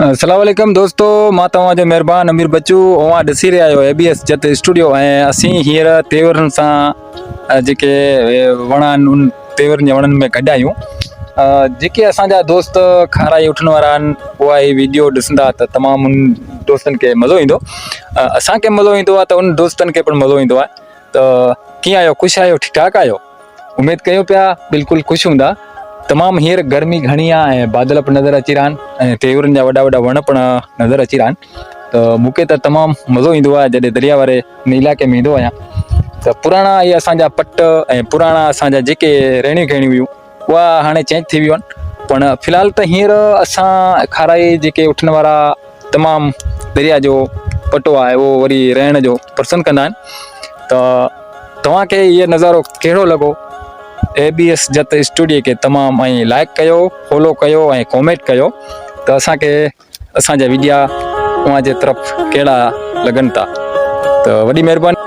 अस्सलाम वालेकुम दोस्तों, मां तव्हांजो मेहरबान अमीर बच्चू अवां ॾिसी रहिया आहियो एबीएस जत स्टूडियो ऐं असीं हींअर तेवरनि सां जेके वण आहिनि उन तेवरनि जे वणनि में गॾु आहियूं। जेके असांजा दोस्त खाराई उठण वारा आहिनि उहा ई वीडियो ॾिसंदा त तमामु उन दोस्तनि खे मज़ो ईंदो। असांखे मज़ो ईंदो आहे त उन दोस्तनि खे पिणु मज़ो ईंदो आहे। त कीअं आहियो, ख़ुशि आहियो, ठीकु ठाकु आहियो? उमेदु कयूं पिया बिल्कुलु ख़ुशि हूंदा। तमामु हींअर गर्मी घणी आहे ऐं बादल पिणु नज़र अची रहिया आहिनि ऐं तेवरनि जा वॾा वॾा वण पिणु नज़र अची रहिया आहिनि। त मूंखे त तमामु मज़ो ईंदो आहे जॾहिं दरिया वारे इन इलाइक़े में ईंदो आहियां। त पुराणा इहे असांजा पट ऐं पुराणा असांजा जेके रहणियूं कहिड़ियूं हुयूं उहा हाणे चेंज थी वियूं आहिनि। पण फ़िलहालु त हींअर असां खाराई जेके उठण वारा तमामु दरिया जो पटो आहे उहो वरी रहण जो पसंदि कंदा आहिनि। त तव्हांखे इहो नज़ारो कहिड़ो लॻो? एबीएस जत स्टूडियो खे तमामु ऐं लाइक कयो, फॉलो कयो ऐं कॉमेंट कयो त असांखे असांजा वीडिया उहा जे तरफ़ कहिड़ा लॻनि था। त वॾी महिरबानी।